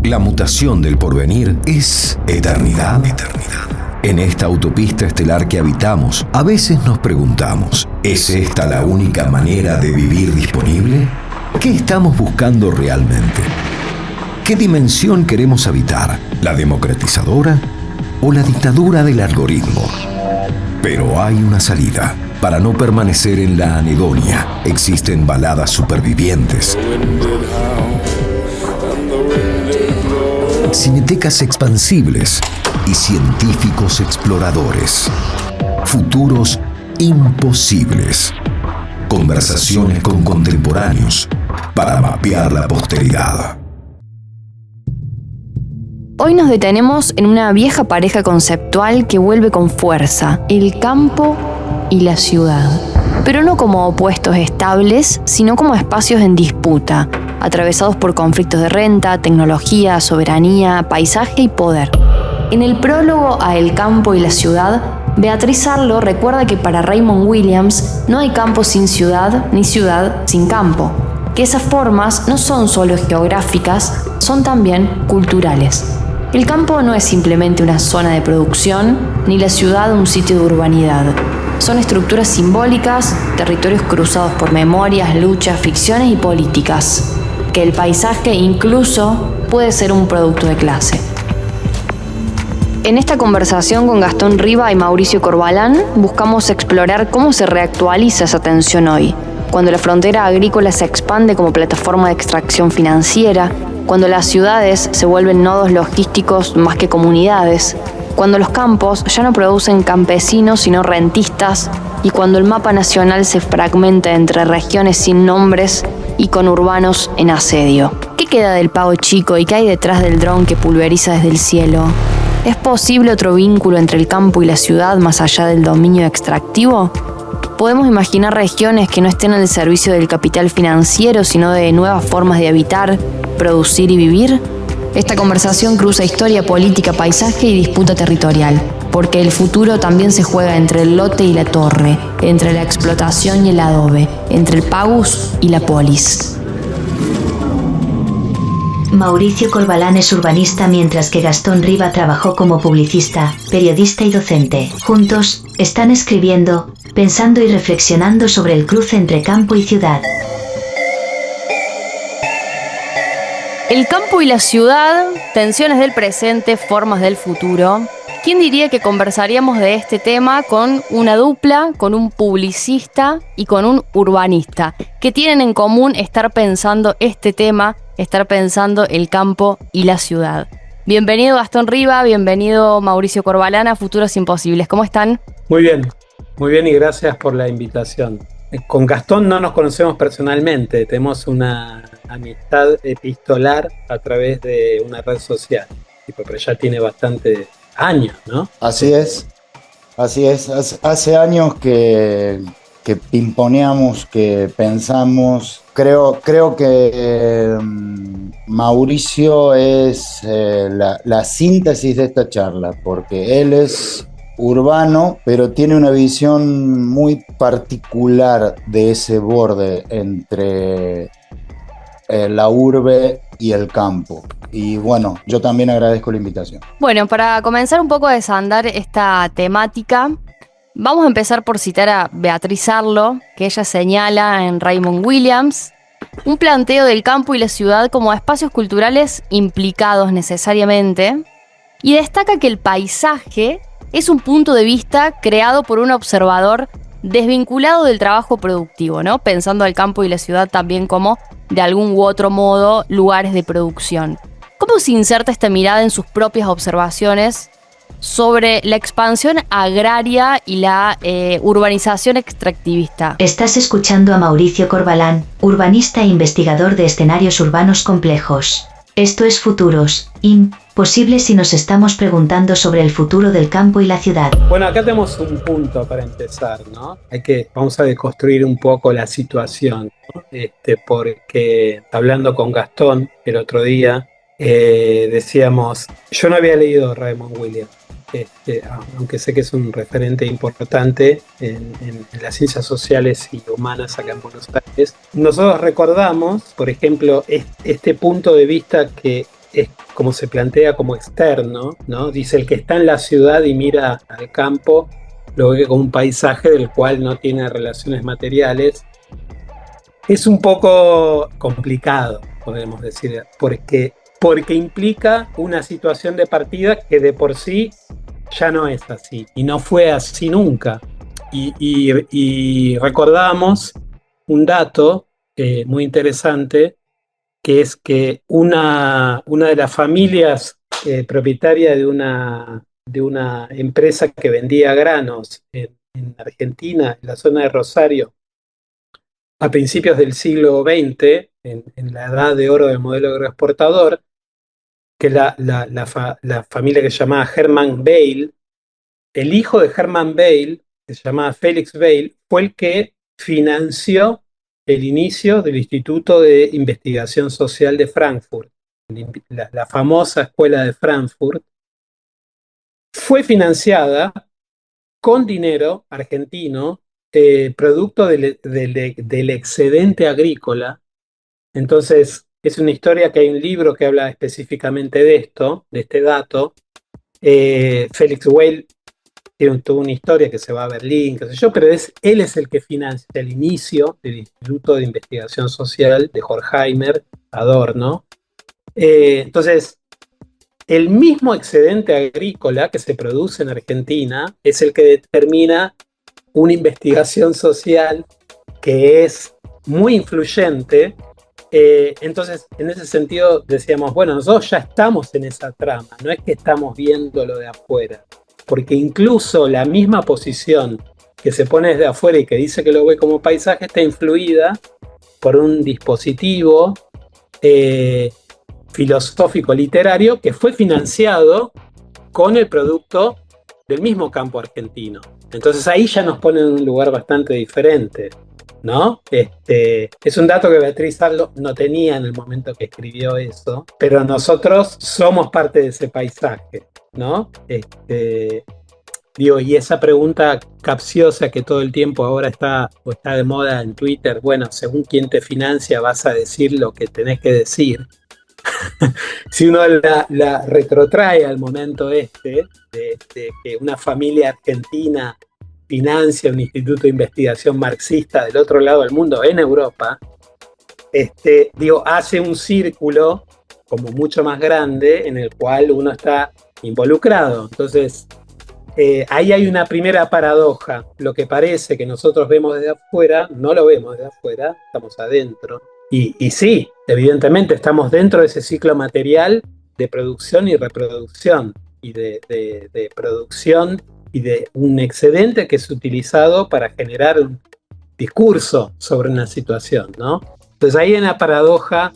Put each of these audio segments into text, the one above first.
La mutación del porvenir es eternidad. En esta autopista estelar que habitamos, a veces nos preguntamos, ¿es esta la única manera de vivir disponible? ¿Qué estamos buscando realmente? ¿Qué dimensión queremos habitar? ¿La democratizadora o la dictadura del algoritmo? Pero hay una salida. Para no permanecer en la anedonia, existen baladas supervivientes, cinetecas expansibles y científicos exploradores. Futuros imposibles. Conversaciones con contemporáneos para mapear la posteridad. Hoy nos detenemos en una vieja pareja conceptual que vuelve con fuerza: el campo y la ciudad. Pero no como opuestos estables, sino como espacios en disputa, atravesados por conflictos de renta, tecnología, soberanía, paisaje y poder. En el prólogo a El campo y la ciudad, Beatriz Arlo recuerda que para Raymond Williams no hay campo sin ciudad ni ciudad sin campo, que esas formas no son solo geográficas, son también culturales. El campo no es simplemente una zona de producción, ni la ciudad un sitio de urbanidad. Son estructuras simbólicas, territorios cruzados por memorias, luchas, ficciones y políticas, que el paisaje incluso puede ser un producto de clase. En esta conversación con Gastón Riba y Mauricio Corbalán, buscamos explorar cómo se reactualiza esa tensión hoy, cuando la frontera agrícola se expande como plataforma de extracción financiera, cuando las ciudades se vuelven nodos logísticos más que comunidades, cuando los campos ya no producen campesinos sino rentistas y cuando el mapa nacional se fragmenta entre regiones sin nombres y conurbanos en asedio. ¿Qué queda del Pago Chico y qué hay detrás del dron que pulveriza desde el cielo? ¿Es posible otro vínculo entre el campo y la ciudad más allá del dominio extractivo? ¿Podemos imaginar regiones que no estén al servicio del capital financiero, sino de nuevas formas de habitar, producir y vivir? Esta conversación cruza historia, política, paisaje y disputa territorial, porque el futuro también se juega entre el lote y la torre, entre la explotación y el adobe, entre el pagus y la polis. Mauricio Corbalán es urbanista mientras que Gastón Riba trabajó como publicista, periodista y docente. Juntos, están escribiendo, pensando y reflexionando sobre el cruce entre campo y ciudad. El campo y la ciudad, tensiones del presente, formas del futuro. ¿Quién diría que conversaríamos de este tema con una dupla, con un publicista y con un urbanista, que tienen en común estar pensando este tema, estar pensando el campo y la ciudad? Bienvenido Gastón Riba, bienvenido Mauricio Corbalán a Futuros Imposibles. ¿Cómo están? Muy bien y gracias por la invitación. Con Gastón no nos conocemos personalmente, tenemos una amistad epistolar a través de una red social, pero ya tiene bastante años, ¿no? Así es. Hace años que pimponeamos, que pensamos. Creo que Mauricio es la síntesis de esta charla, porque él es urbano, pero tiene una visión muy particular de ese borde entre la urbe y el campo. Y bueno, yo también agradezco la invitación. Bueno, para comenzar un poco a desandar esta temática, vamos a empezar por citar a Beatriz Arlo, que ella señala en Raymond Williams un planteo del campo y la ciudad como espacios culturales implicados necesariamente, y destaca que el paisaje es un punto de vista creado por un observador desvinculado del trabajo productivo, ¿no? Pensando al campo y la ciudad también como, de algún u otro modo, lugares de producción. ¿Cómo se inserta esta mirada en sus propias observaciones sobre la expansión agraria y la urbanización extractivista? Estás escuchando a Mauricio Corbalán, urbanista e investigador de escenarios urbanos complejos. Esto es Futuros Imposibles si nos estamos preguntando sobre el futuro del campo y la ciudad. Bueno, acá tenemos un punto para empezar, ¿no? Vamos a deconstruir un poco la situación, ¿no? Porque hablando con Gastón el otro día, decíamos, yo no había leído Raymond Williams, aunque sé que es un referente importante en las ciencias sociales y humanas acá en Buenos Aires. Nosotros recordamos, por ejemplo, este punto de vista que es como se plantea como externo, ¿no? Dice, el que está en la ciudad y mira al campo lo ve como un paisaje del cual no tiene relaciones materiales. Es un poco complicado, podemos decir, porque implica una situación de partida que de por sí ya no es así, y no fue así nunca. Y recordamos un dato muy interesante, que es que una de las familias propietaria de una empresa que vendía granos en Argentina, en la zona de Rosario, a principios del siglo XX, en la edad de oro del modelo agroexportador, que la familia que se llamaba Hermann Bail, el hijo de Hermann Bail, que se llamaba Felix Bail, fue el que financió el inicio del Instituto de Investigación Social de Frankfurt, la famosa escuela de Frankfurt. Fue financiada con dinero argentino, producto del excedente agrícola. Entonces, es una historia que hay un libro que habla específicamente de esto, de este dato. Felix Weil tiene toda una historia que se va a Berlín, qué sé yo, pero él es el que financia el inicio del Instituto de Investigación Social de Horkheimer, Adorno. Entonces, el mismo excedente agrícola que se produce en Argentina es el que determina una investigación social que es muy influyente. Entonces, en ese sentido decíamos, bueno, nosotros ya estamos en esa trama, no es que estamos viendo lo de afuera, porque incluso la misma posición que se pone desde afuera y que dice que lo ve como paisaje está influida por un dispositivo filosófico literario que fue financiado con el producto del mismo campo argentino. Entonces ahí ya nos pone en un lugar bastante diferente, ¿no? Es un dato que Beatriz Arlo no tenía en el momento que escribió eso, pero nosotros somos parte de ese paisaje, ¿no? Digo, y esa pregunta capciosa que todo el tiempo ahora está de moda en Twitter, bueno, según quién te financia vas a decir lo que tenés que decir. Si uno la retrotrae al momento de que una familia argentina financia un instituto de investigación marxista del otro lado del mundo, en Europa, hace un círculo como mucho más grande en el cual uno está involucrado. Entonces, ahí hay una primera paradoja. Lo que parece que nosotros vemos desde afuera, no lo vemos desde afuera, estamos adentro. Y sí, evidentemente estamos dentro de ese ciclo material de producción y reproducción, y de producción y de un excedente que es utilizado para generar un discurso sobre una situación, ¿no? Entonces ahí hay una paradoja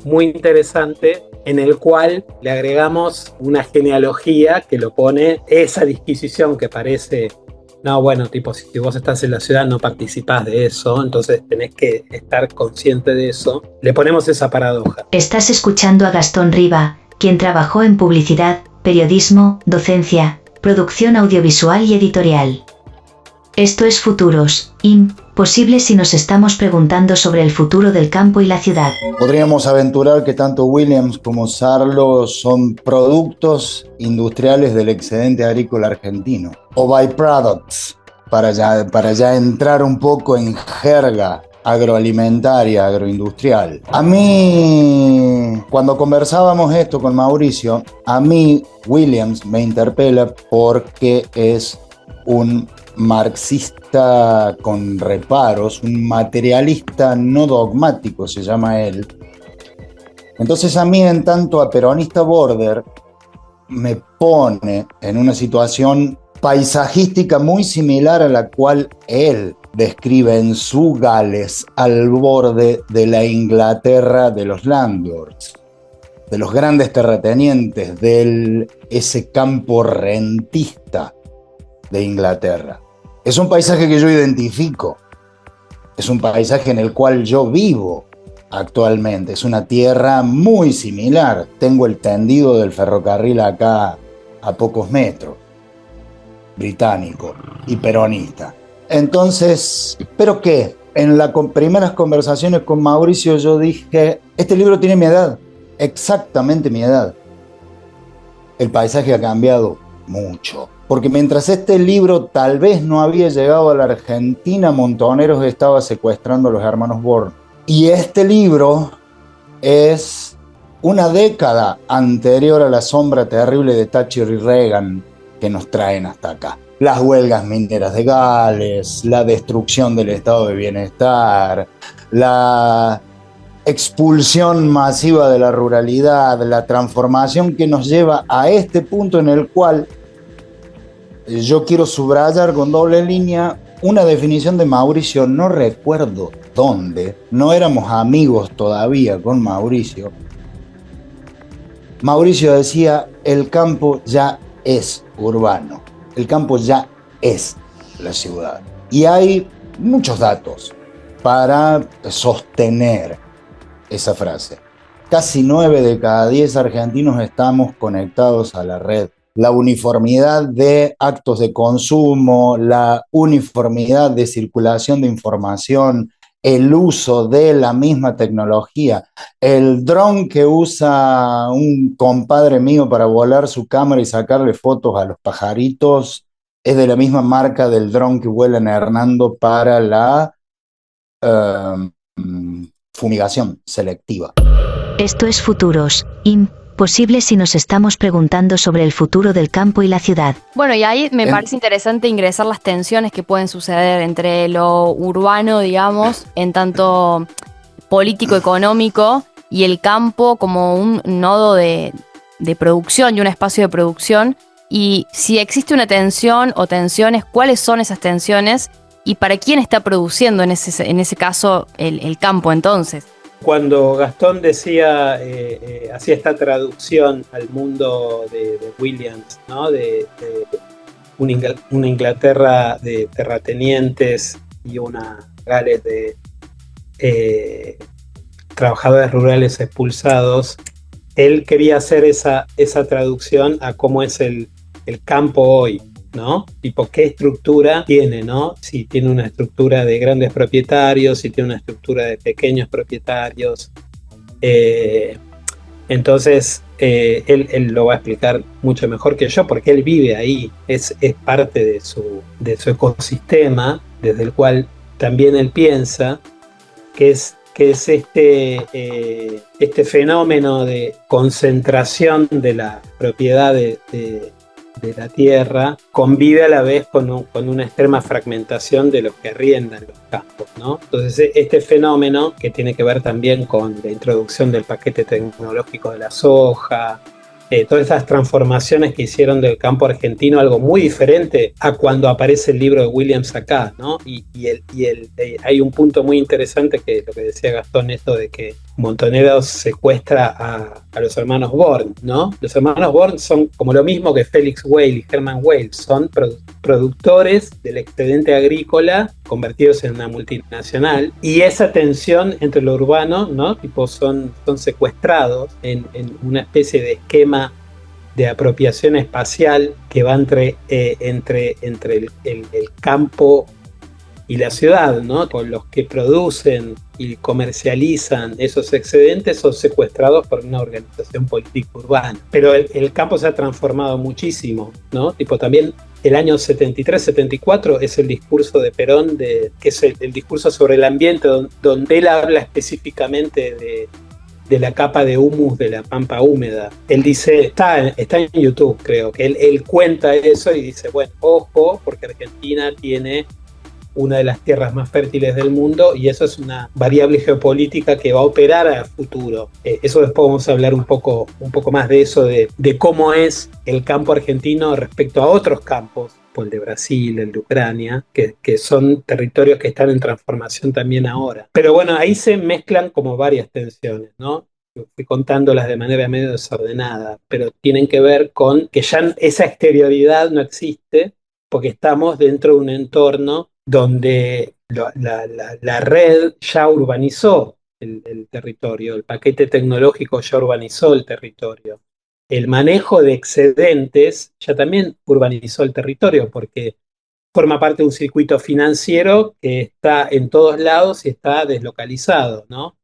muy interesante en el cual le agregamos una genealogía que lo pone, esa disquisición que parece, no, bueno, tipo, si vos estás en la ciudad no participás de eso, entonces tenés que estar consciente de eso, le ponemos esa paradoja. Estás escuchando a Gastón Riba, quien trabajó en publicidad, periodismo, docencia, producción audiovisual y editorial. Esto es Futuros, imposible si nos estamos preguntando sobre el futuro del campo y la ciudad. Podríamos aventurar que tanto Williams como Sarlo son productos industriales del excedente agrícola argentino, o byproducts, para ya entrar un poco en jerga agroalimentaria, agroindustrial. A mí, cuando conversábamos esto con Mauricio, a mí Williams me interpela porque es un marxista con reparos, un materialista no dogmático se llama él. Entonces a mí, en tanto a peronista border, me pone en una situación paisajística muy similar a la cual él describe en su Gales, al borde de la Inglaterra de los landlords, de los grandes terratenientes, de ese campo rentista de Inglaterra. Es un paisaje que yo identifico, es un paisaje en el cual yo vivo actualmente, es una tierra muy similar. Tengo el tendido del ferrocarril acá a pocos metros, británico y peronista. Entonces, ¿pero qué? En las primeras conversaciones con Mauricio yo dije, este libro tiene mi edad. exactamente mi edad. El paisaje ha cambiado mucho. Porque mientras este libro tal vez no había llegado a la Argentina, Montoneros estaba secuestrando a los hermanos Born. Y este libro es una década anterior a la sombra terrible de Thatcher y Reagan que nos traen hasta acá. Las huelgas mineras de Gales, la destrucción del estado de bienestar, la expulsión masiva de la ruralidad, la transformación que nos lleva a este punto en el cual yo quiero subrayar con doble línea una definición de Mauricio, no recuerdo dónde, no éramos amigos todavía con Mauricio. Mauricio decía, el campo ya es urbano, el campo ya es la ciudad. Y hay muchos datos para sostener esa frase. Casi 9 de cada 10 argentinos estamos conectados a la red. La uniformidad de actos de consumo, la uniformidad de circulación de información, el uso de la misma tecnología, el dron que usa un compadre mío para volar su cámara y sacarle fotos a los pajaritos es de la misma marca del dron que vuela en Hernando para la fumigación selectiva. Esto es Futuros, imposible si nos estamos preguntando sobre el futuro del campo y la ciudad. Bueno, y ahí me parece interesante ingresar las tensiones que pueden suceder entre lo urbano, digamos, en tanto político-económico, y el campo como un nodo de producción y un espacio de producción. Y si existe una tensión o tensiones, ¿cuáles son esas tensiones? ¿Y para quién está produciendo en ese caso el campo entonces? Cuando Gastón decía, hacía esta traducción al mundo de Williams, ¿no? de una Inglaterra de terratenientes y una Gales de trabajadores rurales expulsados, él quería hacer esa traducción a cómo es el campo hoy, ¿no? Tipo, ¿qué estructura tiene, no? Si tiene una estructura de grandes propietarios, si tiene una estructura de pequeños propietarios. Entonces, él lo va a explicar mucho mejor que yo, porque él vive ahí, es parte de su ecosistema, desde el cual también él piensa que es este fenómeno de concentración de la propiedad de la tierra, convive a la vez con una extrema fragmentación de los que arriendan los campos, ¿no? Entonces, este fenómeno, que tiene que ver también con la introducción del paquete tecnológico de la soja, todas esas transformaciones que hicieron del campo argentino algo muy diferente a cuando aparece el libro de Williams acá, ¿no? Y hay un punto muy interesante, que es lo que decía Gastón, esto de que Montoneros secuestra a los hermanos Born, ¿no? Los hermanos Born son como lo mismo que Felix Whale y Herman Whale, son productores del excedente agrícola convertidos en una multinacional, y esa tensión entre lo urbano, ¿no? Tipo, son secuestrados en una especie de esquema de apropiación espacial que va entre el campo y la ciudad, ¿no? Con los que producen y comercializan esos excedentes son secuestrados por una organización política urbana. Pero el campo se ha transformado muchísimo, ¿no? Tipo, también el año 73-74 es el discurso de Perón, que es el discurso sobre el ambiente, donde él habla específicamente de la capa de humus de la pampa húmeda. Él dice, está en YouTube, creo, que él cuenta eso y dice, bueno, ojo, porque Argentina tiene una de las tierras más fértiles del mundo, y eso es una variable geopolítica que va a operar a futuro. Eso después vamos a hablar un poco más de eso, de cómo es el campo argentino respecto a otros campos, el de Brasil, el de Ucrania, que son territorios que están en transformación también ahora. Pero bueno, ahí se mezclan como varias tensiones, ¿no? Fui contándolas de manera medio desordenada, pero tienen que ver con que ya esa exterioridad no existe, porque estamos dentro de un entorno donde la red ya urbanizó el territorio, el paquete tecnológico ya urbanizó el territorio. El manejo de excedentes ya también urbanizó el territorio, porque forma parte de un circuito financiero que está en todos lados y está deslocalizado, ¿no?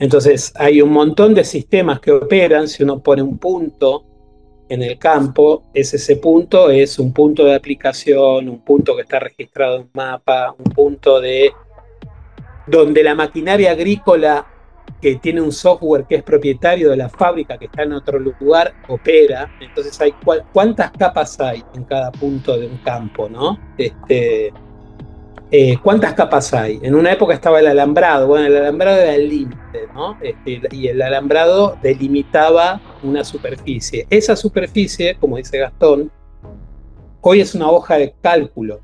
Entonces hay un montón de sistemas que operan. Si uno pone un punto en el campo, ese punto es un punto de aplicación, un punto que está registrado en un mapa, un punto de donde la maquinaria agrícola que tiene un software que es propietario de la fábrica que está en otro lugar opera. Entonces hay cuántas capas hay en cada punto de un campo, ¿no? ¿Cuántas capas hay? En una época estaba el alambrado. Bueno, el alambrado era el límite, ¿no? Y el alambrado delimitaba una superficie. Esa superficie, como dice Gastón, hoy es una hoja de cálculo,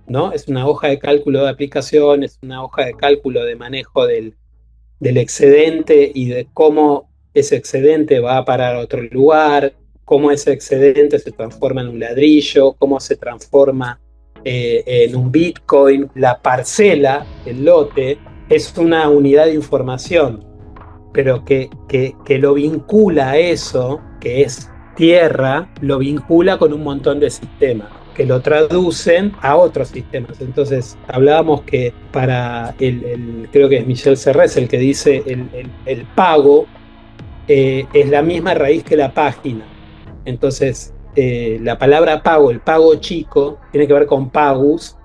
¿no? Es una hoja de cálculo de aplicación, es una hoja de cálculo de manejo del excedente y de cómo ese excedente va a parar a otro lugar, cómo ese excedente se transforma en un ladrillo, cómo se transforma en un Bitcoin. La parcela, el lote, es una unidad de información, pero que lo vincula a eso, que es tierra, lo vincula con un montón de sistemas que lo traducen a otros sistemas. Entonces hablábamos que para creo que es Michel Serres el que dice el pago es la misma raíz que la página. Entonces la palabra pago, el pago chico, tiene que ver con pagus,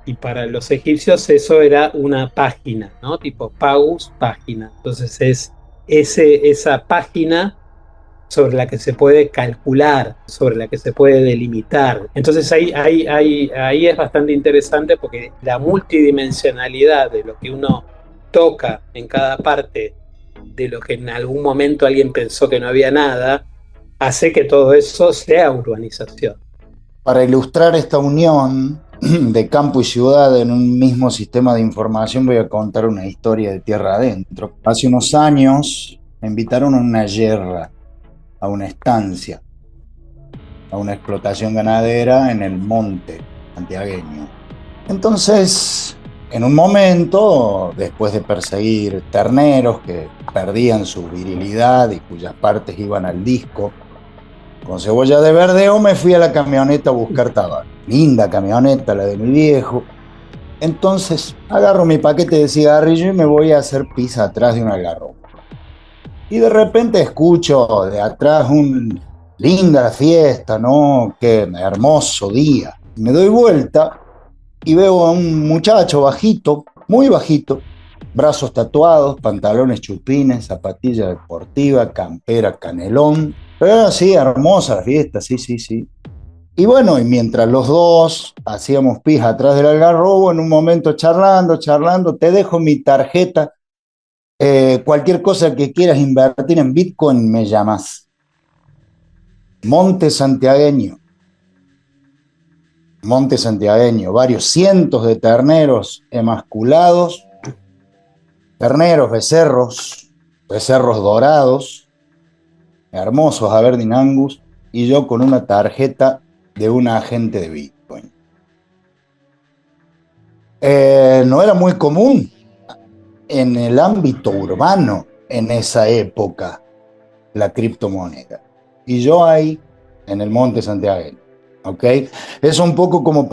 y para los egipcios eso era una página, ¿no? Tipo pagus, página. Entonces es esa página sobre la que se puede calcular, sobre la que se puede delimitar. Entonces ahí es bastante interesante, porque la multidimensionalidad de lo que uno toca en cada parte, de lo que en algún momento alguien pensó que no había nada, hace que todo eso sea urbanización. Para ilustrar esta unión de campo y ciudad en un mismo sistema de información, voy a contar una historia de tierra adentro. Hace unos años me invitaron a una yerra, a una estancia, a una explotación ganadera en el monte santiagueño. Entonces, en un momento, después de perseguir terneros que perdían su virilidad y cuyas partes iban al disco, con cebolla de verdeo me fui a la camioneta a buscar tabaco. Linda camioneta, la de mi viejo. Entonces agarro mi paquete de cigarrillo y me voy a hacer pis atrás de un algarrobo. Y de repente escucho de atrás linda fiesta, ¿no? Qué hermoso día. Me doy vuelta y veo a un muchacho bajito, muy bajito, brazos tatuados, pantalones chupines, zapatilla deportiva, campera, canelón. Pero sí, hermosa la fiesta, sí. Y bueno, y mientras los dos hacíamos pis atrás del algarrobo, en un momento charlando, te dejo mi tarjeta. Cualquier cosa que quieras invertir en Bitcoin me llamas. Monte santiagueño, varios cientos de terneros emasculados, terneros, becerros dorados, hermosos Aberdeen Angus, y yo con una tarjeta de un agente de Bitcoin. No era muy común en el ámbito urbano en esa época la criptomoneda. Y yo ahí, en el monte santiagueño, ¿ok? Es un poco como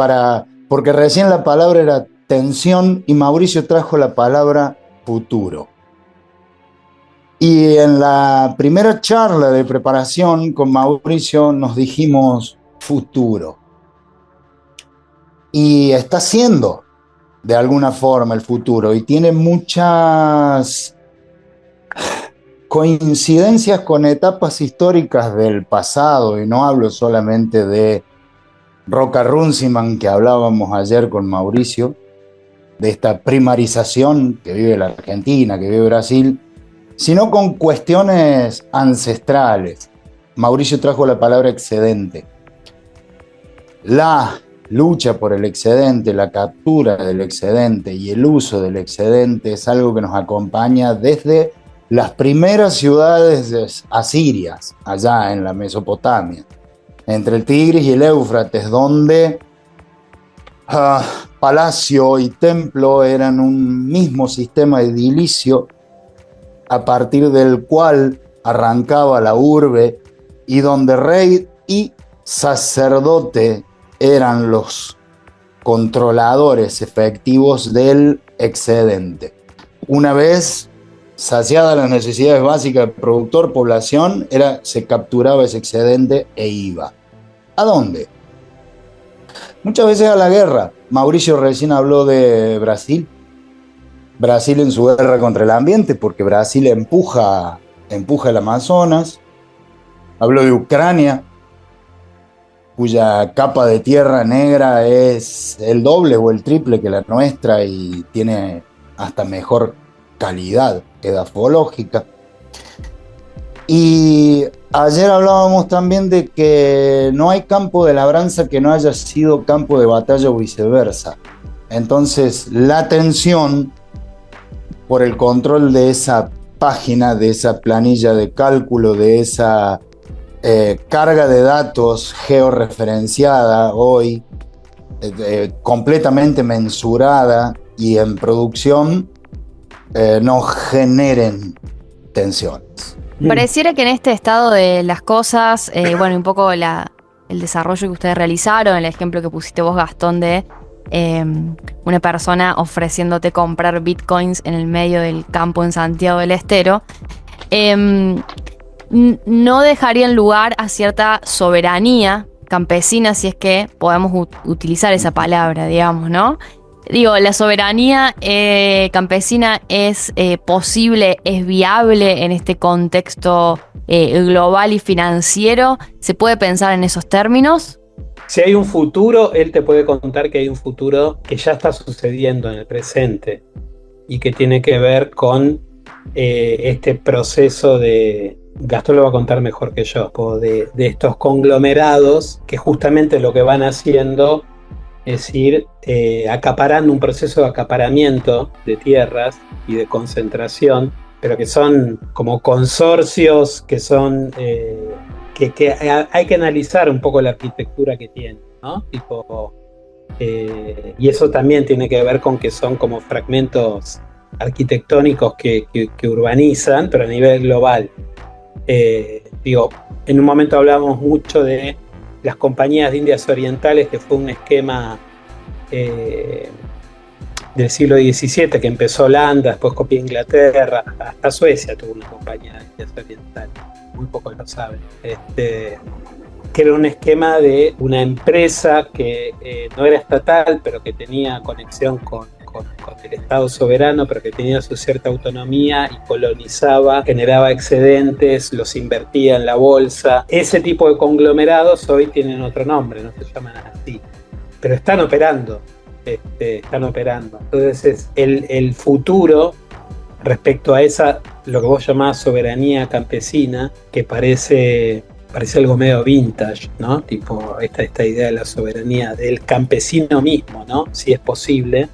porque recién la palabra era tensión y Mauricio trajo la palabra futuro. Y en la primera charla de preparación con Mauricio nos dijimos futuro. Y está siendo de alguna forma el futuro y tiene muchas coincidencias con etapas históricas del pasado, y no hablo solamente de Roca Runciman que hablábamos ayer con Mauricio, de esta primarización que vive la Argentina, que vive Brasil, sino con cuestiones ancestrales. Mauricio trajo la palabra excedente. La lucha por el excedente, la captura del excedente y el uso del excedente es algo que nos acompaña desde las primeras ciudades asirias, allá en la Mesopotamia, entre el Tigris y el Éufrates, donde palacio y templo eran un mismo sistema edilicio, a partir del cual arrancaba la urbe, y donde rey y sacerdote eran los controladores efectivos del excedente. Una vez saciadas las necesidades básicas del productor, población, se capturaba ese excedente e iba. ¿A dónde? Muchas veces a la guerra. Mauricio recién habló de Brasil. Brasil en su guerra contra el ambiente, porque Brasil empuja el Amazonas. Habló de Ucrania, cuya capa de tierra negra es el doble o el triple que la nuestra y tiene hasta mejor calidad edafológica. Y ayer hablábamos también de que no hay campo de labranza que no haya sido campo de batalla o viceversa. Entonces, la tensión por el control de esa página, de esa planilla de cálculo, de esa carga de datos georreferenciada hoy, completamente mensurada y en producción, no generen tensiones. Pareciera que en este estado de las cosas, bueno, un poco el desarrollo que ustedes realizaron, el ejemplo que pusiste vos, Gastón, de una persona ofreciéndote comprar bitcoins en el medio del campo en Santiago del Estero, no dejarían lugar a cierta soberanía campesina, si es que podemos utilizar esa palabra, digamos, ¿no? Digo, la soberanía campesina es posible, es viable en este contexto global y financiero. ¿Se puede pensar en esos términos? Si hay un futuro, él te puede contar que hay un futuro que ya está sucediendo en el presente y que tiene que ver con este proceso de... Gastón lo va a contar mejor que yo, de estos conglomerados que justamente lo que van haciendo es ir acaparando, un proceso de acaparamiento de tierras y de concentración, pero que son como consorcios que son que hay que analizar un poco la arquitectura que tienen, ¿no? Y eso también tiene que ver con que son como fragmentos arquitectónicos que urbanizan, pero a nivel global. En un momento hablábamos mucho de las compañías de Indias Orientales, que fue un esquema del siglo XVII, que empezó Holanda, después copió Inglaterra, hasta Suecia tuvo una compañía de Indias Orientales, muy pocos lo saben, que era un esquema de una empresa que no era estatal, pero que tenía conexión con el Estado soberano, pero que tenía su cierta autonomía y colonizaba, generaba excedentes, los invertía en la bolsa. Ese tipo de conglomerados hoy tienen otro nombre, no se llaman así, pero están operando. Entonces el futuro respecto a esa, lo que vos llamás soberanía campesina, que parece algo medio vintage, ¿no? Tipo esta idea de la soberanía del campesino mismo, ¿no? Si es posible.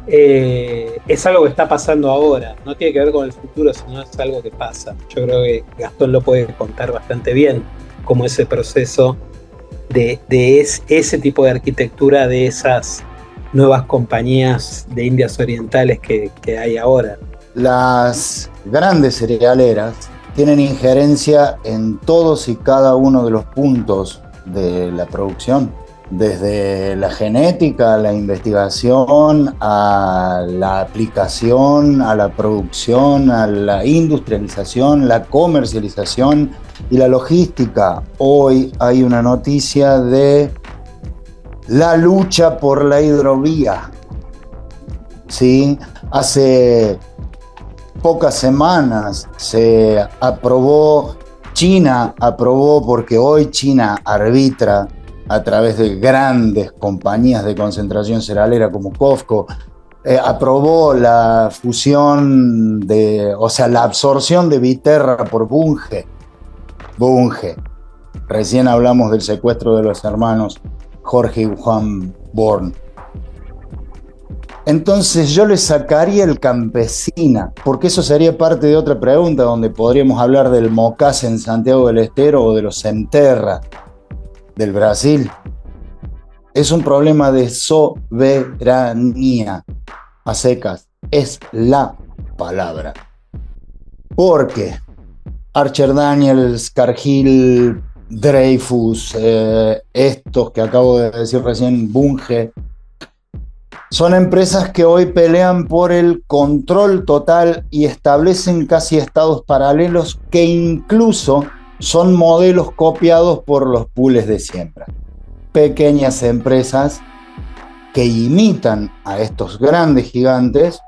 Es algo que está pasando ahora, no tiene que ver con el futuro, sino es algo que pasa. Yo creo que Gastón lo puede contar bastante bien, como ese proceso de ese tipo de arquitectura de esas nuevas compañías de Indias Orientales que hay ahora. Las grandes cerealeras tienen injerencia en todos y cada uno de los puntos de la producción. Desde la genética, a la investigación, a la aplicación, a la producción, a la industrialización, la comercialización y la logística. Hoy hay una noticia de la lucha por la hidrovía. ¿Sí? Hace pocas semanas China aprobó, porque hoy China arbitra a través de grandes compañías de concentración cerealera como COFCO, aprobó la fusión la absorción de Viterra por Bunge. Recién hablamos del secuestro de los hermanos Jorge y Juan Born. Entonces yo le sacaría el campesina, porque eso sería parte de otra pregunta donde podríamos hablar del Mocase en Santiago del Estero o de los Senterra del Brasil. Es un problema de soberanía a secas, es la palabra. Porque Archer Daniels, Cargill, Dreyfus, estos que acabo de decir recién, Bunge, Son empresas que hoy pelean por el control total y establecen casi estados paralelos que incluso son modelos copiados por los pools de siembra. Pequeñas empresas que imitan a estos grandes gigantes,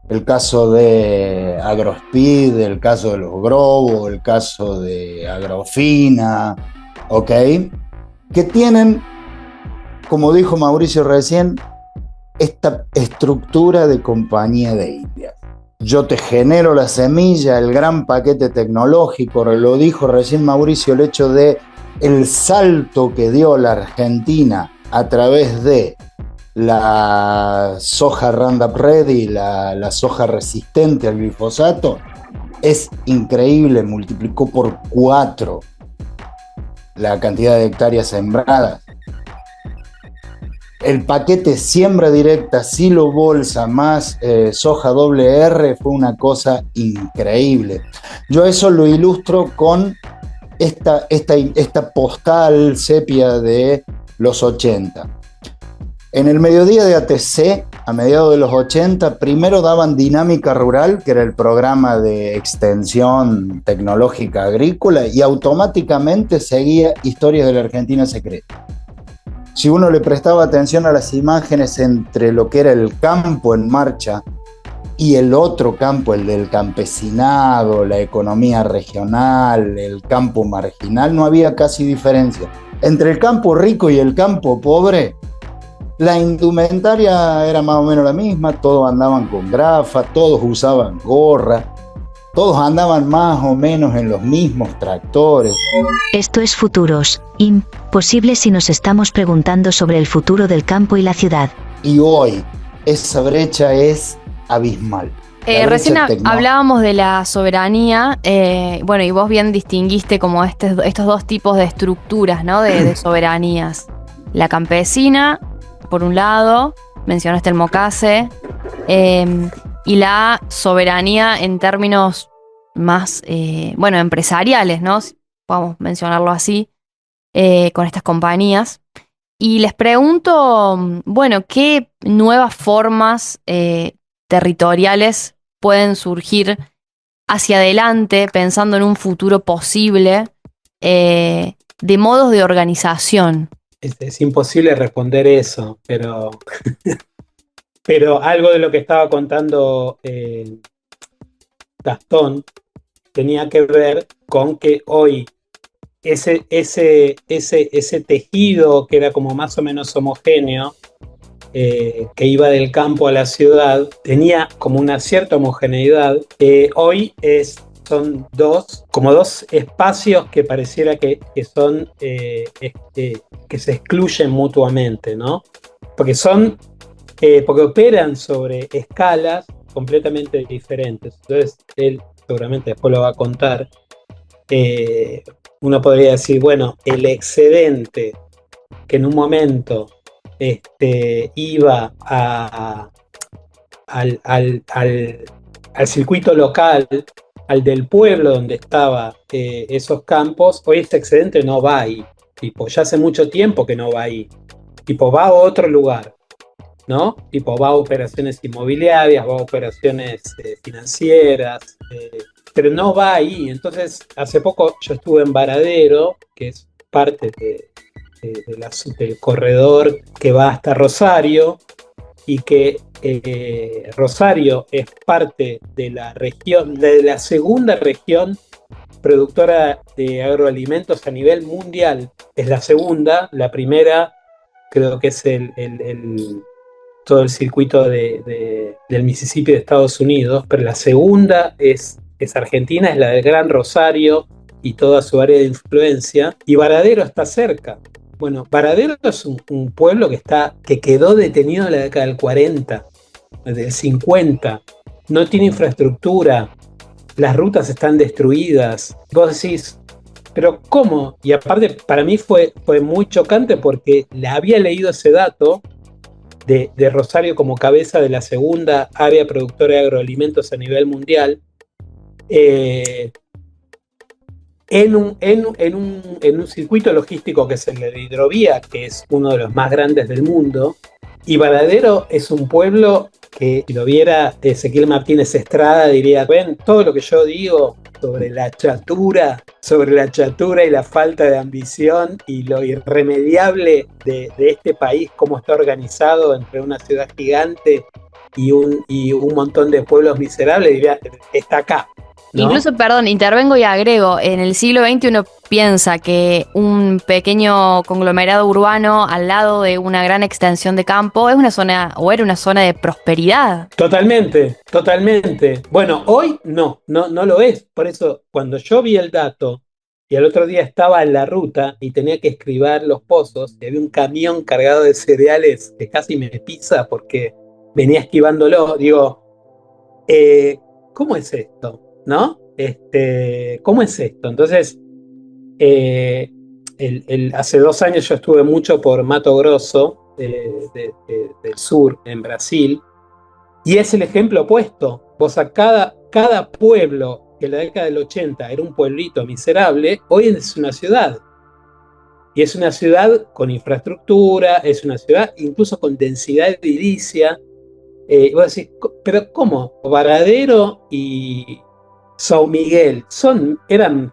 el caso de AgroSpeed, el caso de los Grobo, el caso de Agrofina, ¿ok? Que tienen, como dijo Mauricio recién, esta estructura de compañía de Indias. Yo te genero la semilla, el gran paquete tecnológico, lo dijo recién Mauricio, el hecho de el salto que dio la Argentina a través de la soja Roundup Ready, la soja resistente al glifosato, es increíble, multiplicó por 4 la cantidad de hectáreas sembradas. El paquete siembra directa, silo bolsa más soja WR fue una cosa increíble. Yo eso lo ilustro con esta postal sepia de los 80. En el mediodía de ATC, a mediados de los 80, primero daban Dinámica Rural, que era el programa de extensión tecnológica agrícola, y automáticamente seguía Historias de la Argentina Secreta. Si uno le prestaba atención a las imágenes entre lo que era el campo en marcha y el otro campo, el del campesinado, la economía regional, el campo marginal, no había casi diferencia. Entre el campo rico y el campo pobre, la indumentaria era más o menos la misma, todos andaban con grafa, todos usaban gorra, todos andaban más o menos en los mismos tractores. Esto es Futuros, imposible si nos estamos preguntando sobre el futuro del campo y la ciudad. Y hoy esa brecha es abismal. Recién hablábamos de la soberanía, bueno, y vos bien distinguiste como estos dos tipos de estructuras, ¿no? de soberanías. La campesina, por un lado, mencionaste el Mocase, y la soberanía en términos más, empresariales, ¿no? Vamos a mencionarlo así, con estas compañías. Y les pregunto, bueno, ¿qué nuevas formas territoriales pueden surgir hacia adelante, pensando en un futuro posible, de modos de organización? Es imposible responder eso, pero, pero algo de lo que estaba contando Gastón tenía que ver con que hoy ese tejido que era como más o menos homogéneo, que iba del campo a la ciudad, tenía como una cierta homogeneidad. Hoy son dos espacios que pareciera que son que se excluyen mutuamente, ¿no? Porque operan sobre escalas completamente diferentes. Entonces, él seguramente después lo va a contar. Uno podría decir, bueno, el excedente que en un momento iba al circuito local, al del pueblo donde estaban esos campos, hoy ese excedente no va ahí. Tipo, ya hace mucho tiempo que no va ahí. Tipo, va a otro lugar, ¿no? Tipo, va a operaciones inmobiliarias, va a operaciones financieras, pero no va ahí. Entonces, hace poco yo estuve en Varadero, que es parte del corredor que va hasta Rosario, y que Rosario es parte de la región, de la segunda región productora de agroalimentos a nivel mundial. Es la segunda, la primera creo que es todo el circuito del Mississippi de Estados Unidos, pero la segunda es Argentina, es la del Gran Rosario y toda su área de influencia, y Varadero está cerca. Bueno, Varadero es un pueblo que quedó detenido en la década del 40, del 50, no tiene infraestructura, las rutas están destruidas. Vos decís, pero ¿cómo? Y aparte, para mí fue muy chocante porque le había leído ese dato de Rosario como cabeza de la segunda área productora de agroalimentos a nivel mundial, en un circuito logístico que es el de hidrovía, que es uno de los más grandes del mundo, Y Varadero es un pueblo que, si lo viera Ezequiel Martínez Estrada, diría, ven, todo lo que yo digo sobre la chatura y la falta de ambición y lo irremediable de este país, cómo está organizado entre una ciudad gigante y un montón de pueblos miserables, diría, está acá, ¿no? Incluso, perdón, intervengo y agrego, en el siglo XX uno piensa que un pequeño conglomerado urbano al lado de una gran extensión de campo es una zona, o era una zona de prosperidad. Totalmente. Bueno, hoy no lo es. Por eso, cuando yo vi el dato y al otro día estaba en la ruta y tenía que escribir Los Pozos, y había un camión cargado de cereales que casi me pisa porque venía esquivándolo, digo, ¿cómo es esto? ¿No? ¿Cómo es esto? Entonces, hace 2 años yo estuve mucho por Mato Grosso, del sur, en Brasil, y es el ejemplo opuesto. Vos a cada pueblo que en la década del 80 era un pueblito miserable, hoy es una ciudad. Y es una ciudad con infraestructura, es una ciudad incluso con densidad edilicia. Vos decís, ¿pero cómo? Varadero y São Miguel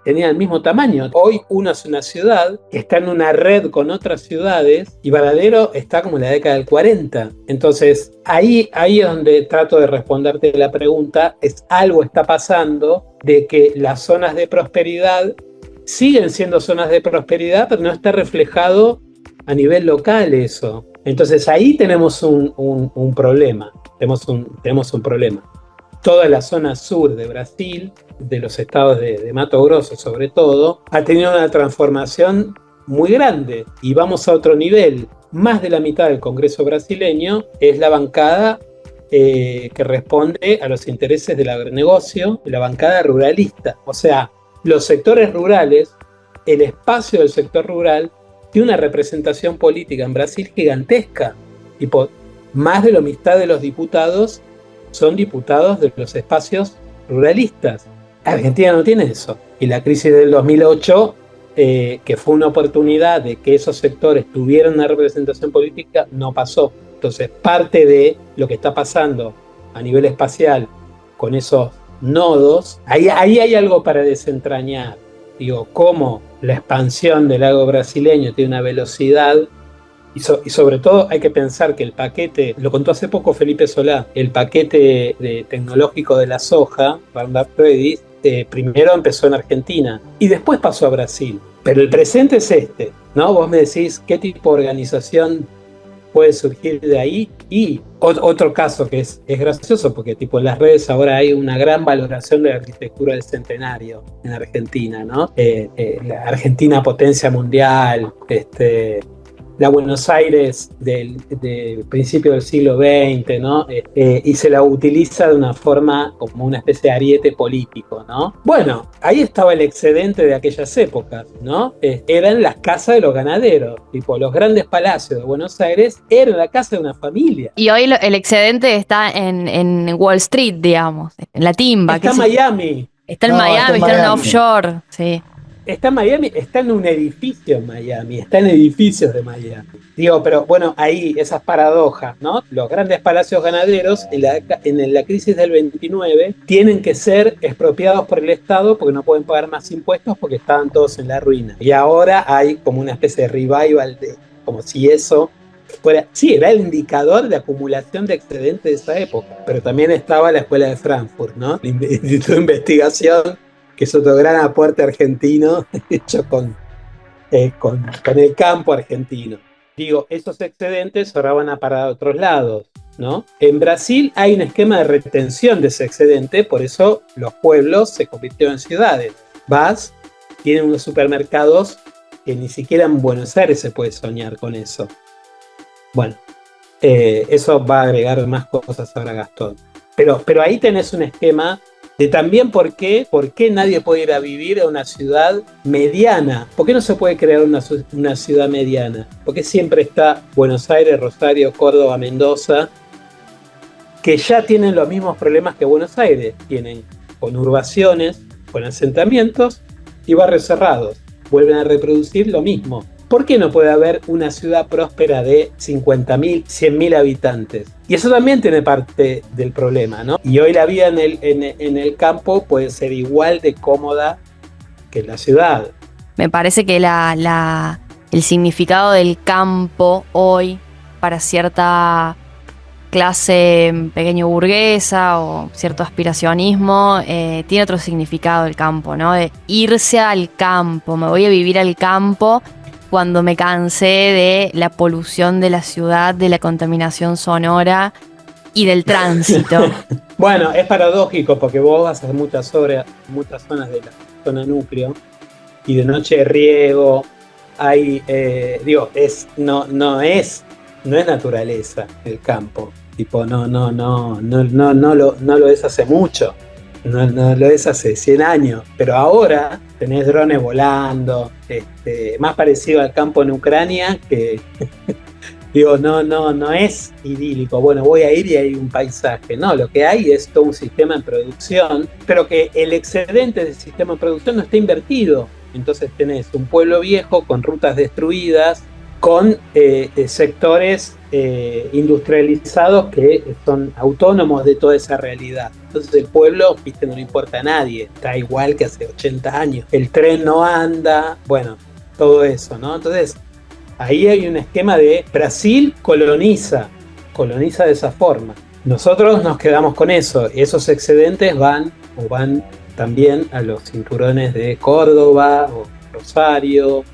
tenían el mismo tamaño. Hoy uno es una ciudad que está en una red con otras ciudades y Varadero está como en la década del 40. Entonces, ahí es donde trato de responderte la pregunta, algo está pasando de que las zonas de prosperidad siguen siendo zonas de prosperidad, pero no está reflejado a nivel local eso. Entonces, ahí tenemos un problema. Tenemos un problema. Toda la zona sur de Brasil, de los estados de Mato Grosso sobre todo, ha tenido una transformación muy grande. Y vamos a otro nivel. Más de la mitad del Congreso brasileño es la bancada que responde a los intereses del agronegocio, la bancada ruralista. O sea, los sectores rurales, el espacio del sector rural, tiene una representación política en Brasil gigantesca. Tipo, más de la mitad de los diputados son diputados de los espacios ruralistas. Argentina no tiene eso. Y la crisis del 2008, que fue una oportunidad de que esos sectores tuvieran una representación política, no pasó. Entonces, parte de lo que está pasando a nivel espacial con esos nodos, ahí hay algo para desentrañar. Digo, cómo la expansión del lago brasileño tiene una velocidad. Y sobre todo hay que pensar que el paquete, lo contó hace poco Felipe Solá, el paquete tecnológico de la soja, Roundup Ready, primero empezó en Argentina y después pasó a Brasil. Pero el presente es ¿no? Vos me decís qué tipo de organización puede surgir de ahí. Y otro caso que es gracioso, porque tipo en las redes ahora hay una gran valoración de la arquitectura del centenario en Argentina, ¿no? La Argentina potencia mundial, la Buenos Aires del principio del siglo XX, ¿no? Y se la utiliza de una forma como una especie de ariete político, ¿no? Bueno, ahí estaba el excedente de aquellas épocas, ¿no? Eran las casas de los ganaderos, tipo los grandes palacios de Buenos Aires eran la casa de una familia. Y hoy el excedente está en Wall Street, digamos, en la timba. Está en Miami. Está en Miami, está en un offshore, sí. Está en Miami, está en un edificio en Miami, está en edificios de Miami. Digo, pero bueno, ahí esas paradojas, ¿no? Los grandes palacios ganaderos en la crisis del 29 tienen que ser expropiados por el Estado porque no pueden pagar más impuestos porque estaban todos en la ruina. Y ahora hay como una especie de revival, como si eso fuera... Sí, era el indicador de acumulación de excedentes de esa época, pero también estaba la Escuela de Frankfurt, ¿no? El Instituto de Investigación, que es otro gran aporte argentino hecho con el campo argentino. Digo, esos excedentes ahora van a parar a otros lados, ¿no? En Brasil hay un esquema de retención de ese excedente, por eso los pueblos se convirtieron en ciudades. Tienen unos supermercados que ni siquiera en Buenos Aires se puede soñar con eso. Bueno, eso va a agregar más cosas ahora Gastón. Pero ahí tenés un esquema de también por qué nadie puede ir a vivir a una ciudad mediana. ¿Por qué no se puede crear una ciudad mediana? Porque siempre está Buenos Aires, Rosario, Córdoba, Mendoza, que ya tienen los mismos problemas que Buenos Aires. Tienen conurbaciones, con asentamientos y barrios cerrados. Vuelven a reproducir lo mismo. ¿por qué no puede haber una ciudad próspera de 50.000, 100.000 habitantes? Y eso también tiene parte del problema, ¿no? Y hoy la vida en el campo puede ser igual de cómoda que en la ciudad. Me parece que el significado del campo hoy para cierta clase pequeño burguesa o cierto aspiracionismo tiene otro significado el campo, ¿no? De irse al campo, me voy a vivir al campo cuando me cansé de la polución de la ciudad, de la contaminación sonora y del tránsito. Bueno, es paradójico porque vos vas a muchas zonas de la zona núcleo y de noche riego, hay, no es naturaleza el campo. Tipo, no lo es hace mucho, no lo es hace 100 años, pero ahora tenés drones volando, más parecido al campo en Ucrania que, no es idílico, bueno, voy a ir y hay un paisaje, no, lo que hay es todo un sistema en producción, pero que el excedente del sistema en producción no está invertido, entonces tenés un pueblo viejo con rutas destruidas, con sectores industrializados que son autónomos de toda esa realidad. Entonces el pueblo, no le importa a nadie, está igual que hace 80 años. El tren no anda, bueno, todo eso, ¿no? Entonces ahí hay un esquema de Brasil coloniza de esa forma. Nosotros nos quedamos con eso, y esos excedentes van también a los cinturones de Córdoba o Rosario.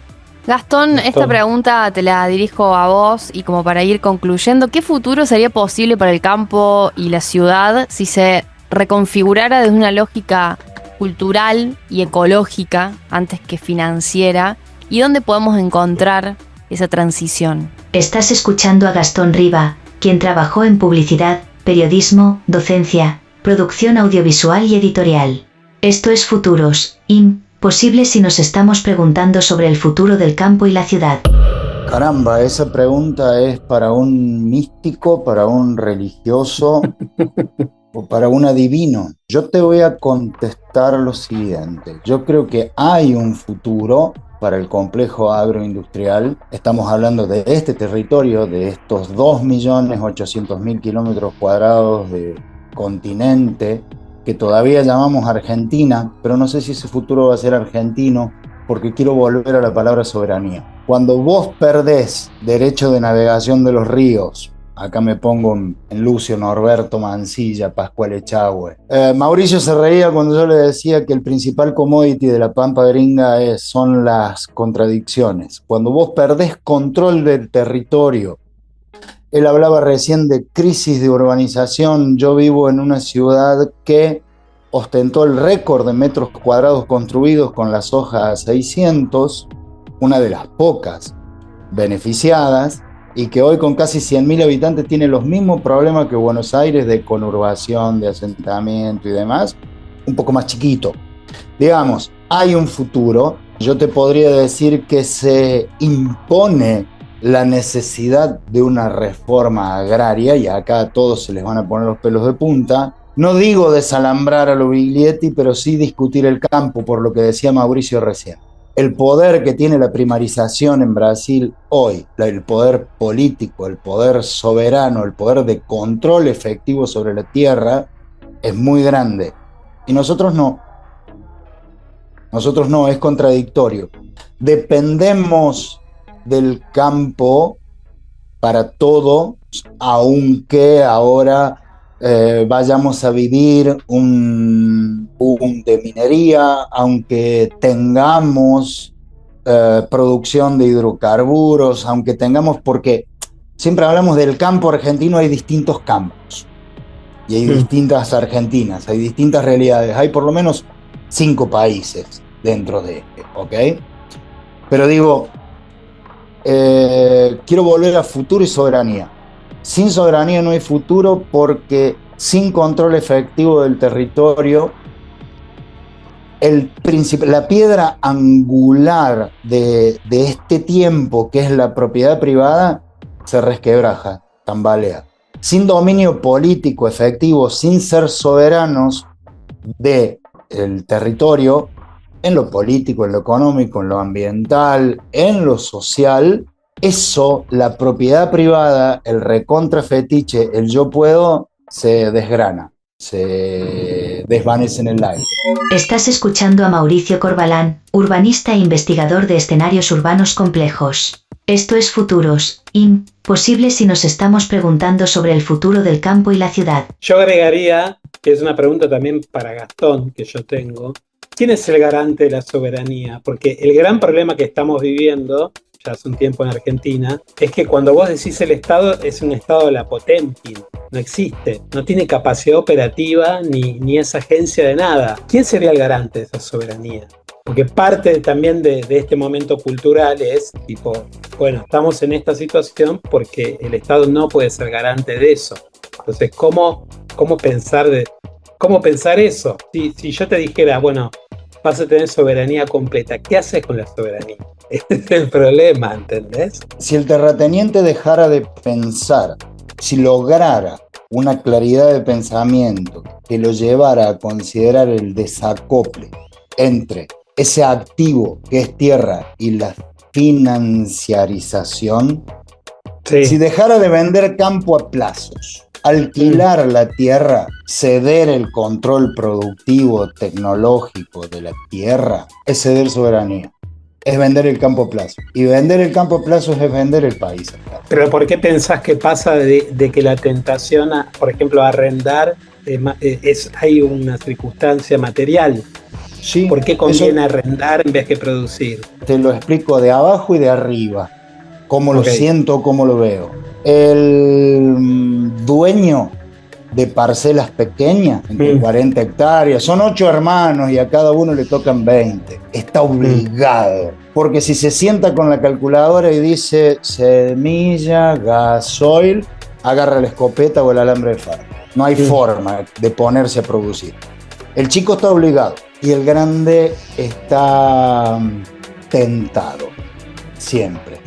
Gastón, esta pregunta te la dirijo a vos y como para ir concluyendo, ¿qué futuro sería posible para el campo y la ciudad si se reconfigurara desde una lógica cultural y ecológica antes que financiera? ¿Y dónde podemos encontrar esa transición? Estás escuchando a Gastón Riba, quien trabajó en publicidad, periodismo, docencia, producción audiovisual y editorial. Esto es Futuros, posible si nos estamos preguntando sobre el futuro del campo y la ciudad. Caramba, esa pregunta es para un místico, para un religioso o para un adivino. Yo te voy a contestar lo siguiente. Yo creo que hay un futuro para el complejo agroindustrial. Estamos hablando de este territorio, de estos 2.800.000 kilómetros cuadrados de continente que todavía llamamos Argentina, pero no sé si ese futuro va a ser argentino, porque quiero volver a la palabra soberanía. Cuando vos perdés derecho de navegación de los ríos, acá me pongo en Lucio, Norberto, Mansilla, Pascual Echagüe. Mauricio se reía cuando yo le decía que el principal commodity de la pampa gringa son las contradicciones. Cuando vos perdés control del territorio, él hablaba recién de crisis de urbanización. Yo vivo en una ciudad que ostentó el récord de metros cuadrados construidos con la soja 600, una de las pocas beneficiadas, y que hoy con casi 100.000 habitantes tiene los mismos problemas que Buenos Aires de conurbación, de asentamiento y demás, un poco más chiquito. Digamos, hay un futuro. Yo te podría decir que se impone la necesidad de una reforma agraria, y acá a todos se les van a poner los pelos de punta. No digo desalambrar a lo Biglietti, pero sí discutir el campo, por lo que decía Mauricio recién. El poder que tiene la primarización en Brasil hoy, el poder político, el poder soberano, el poder de control efectivo sobre la tierra, es muy grande. Y nosotros no. Nosotros no, es contradictorio. Dependemos del campo para todo, aunque ahora vayamos a vivir un boom de minería, aunque tengamos producción de hidrocarburos, aunque tengamos, porque siempre hablamos del campo argentino, hay distintos campos y hay distintas Argentinas, hay distintas realidades, hay por lo menos 5 países dentro de este, ¿ok? Pero digo, quiero volver a futuro y soberanía. Sin soberanía no hay futuro, porque sin control efectivo del territorio, la piedra angular de este tiempo, que es la propiedad privada, se resquebraja, tambalea. Sin dominio político efectivo, sin ser soberanos del territorio, en lo político, en lo económico, en lo ambiental, en lo social, eso, la propiedad privada, el recontra fetiche, el yo puedo, se desgrana, se desvanece en el aire. Estás escuchando a Mauricio Corbalán, urbanista e investigador de escenarios urbanos complejos. Esto es Futuros Imposibles si nos estamos preguntando sobre el futuro del campo y la ciudad. Yo agregaría, que es una pregunta también para Gastón que yo tengo, ¿quién es el garante de la soberanía? Porque el gran problema que estamos viviendo ya hace un tiempo en Argentina, es que cuando vos decís el Estado, es un Estado de la Potemkin, no existe, no tiene capacidad operativa ni es agencia de nada. ¿Quién sería el garante de esa soberanía? Porque parte también de este momento cultural es tipo, bueno, estamos en esta situación porque el Estado no puede ser garante de eso. Entonces, ¿cómo pensar eso? Si yo te dijera, bueno, vas a tener soberanía completa, ¿qué haces con la soberanía? Ese es el problema, ¿entendés? Si el terrateniente dejara de pensar, si lograra una claridad de pensamiento que lo llevara a considerar el desacople entre ese activo que es tierra y la financiarización, sí. Si dejara de vender campo a plazos, alquilar la tierra, ceder el control productivo tecnológico de la tierra, es ceder soberanía. Es vender el campo a plazo. Y vender el campo a plazo es vender el país. Pero ¿por qué pensás que pasa de que la tentación, por ejemplo, a arrendar, hay una circunstancia material? Sí, ¿por qué conviene arrendar en vez que producir? Te lo explico de abajo y de arriba. Cómo lo siento, cómo lo veo. El dueño de parcelas pequeñas, entre 40 hectáreas, son 8 hermanos y a cada uno le tocan 20. Está obligado, porque si se sienta con la calculadora y dice semilla, gasoil, agarra la escopeta o el alambre de fardo. No hay forma de ponerse a producir. El chico está obligado y el grande está tentado, siempre.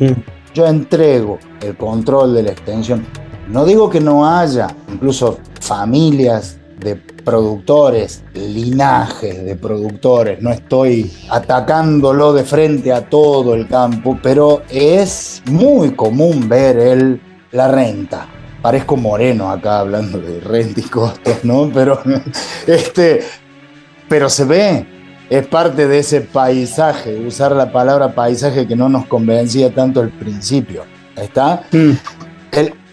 Yo entrego el control de la extensión. No digo que no haya incluso familias de productores, linajes de productores, no estoy atacándolo de frente a todo el campo, pero es muy común ver la renta. Parezco Moreno acá hablando de renta y costos, ¿no? Pero se ve, es parte de ese paisaje, usar la palabra paisaje que no nos convencía tanto al principio. ¿Está?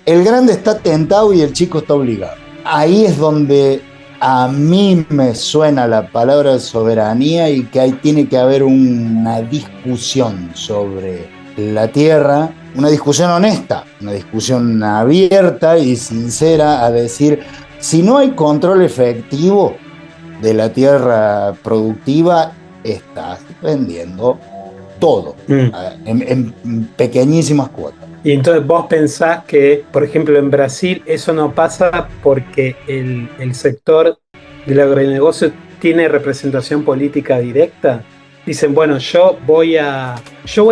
El grande está tentado y el chico está obligado. Ahí es donde a mí me suena la palabra soberanía y que ahí tiene que haber una discusión sobre la tierra, una discusión honesta, una discusión abierta y sincera a decir, si no hay control efectivo de la tierra productiva, estás vendiendo todo en pequeñísimas cuotas. Y entonces vos pensás que, por ejemplo, en Brasil eso no pasa porque el sector del agronegocio tiene representación política directa. Dicen, bueno, yo voy a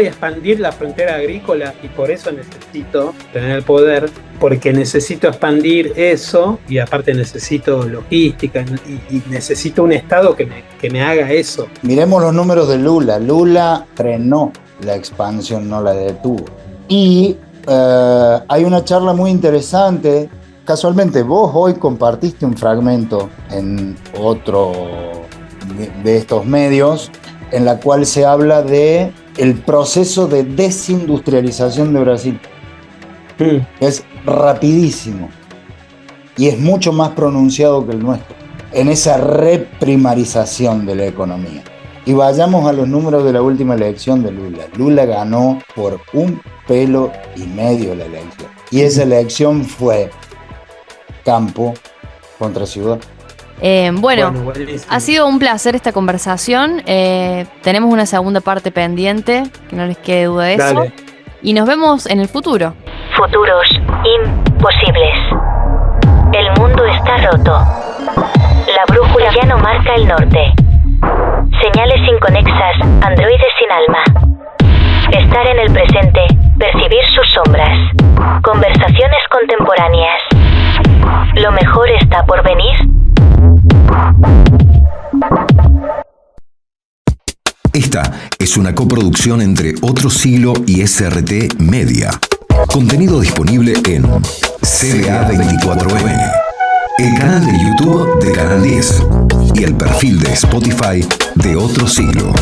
expandir la frontera agrícola y por eso necesito tener el poder, porque necesito expandir eso y aparte necesito logística y necesito un Estado que me haga eso. Miremos los números de Lula. Lula frenó la expansión, no la detuvo. Y hay una charla muy interesante. Casualmente, vos hoy compartiste un fragmento en otro de estos medios en la cual se habla de el proceso de desindustrialización de Brasil. Es rapidísimo y es mucho más pronunciado que el nuestro en esa reprimarización de la economía. Y vayamos a los números de la última elección de Lula. Lula ganó por 1,5 pelos la elección. Y esa elección fue campo contra ciudad. Bueno, ha sido un placer esta conversación. Tenemos una segunda parte pendiente, que no les quede duda de eso. Dale. Y nos vemos en el futuro. Futuros imposibles. El mundo está roto. La brújula ya no marca el norte. Señales inconexas, androides sin alma. Estar en el presente, percibir sus sombras. Conversaciones contemporáneas. Lo mejor está por venir. Esta es una coproducción entre Otro Siglo y SRT Media. Contenido disponible en CBA24N, el canal de YouTube de Canal 10 y el perfil de Spotify de Otro Siglo.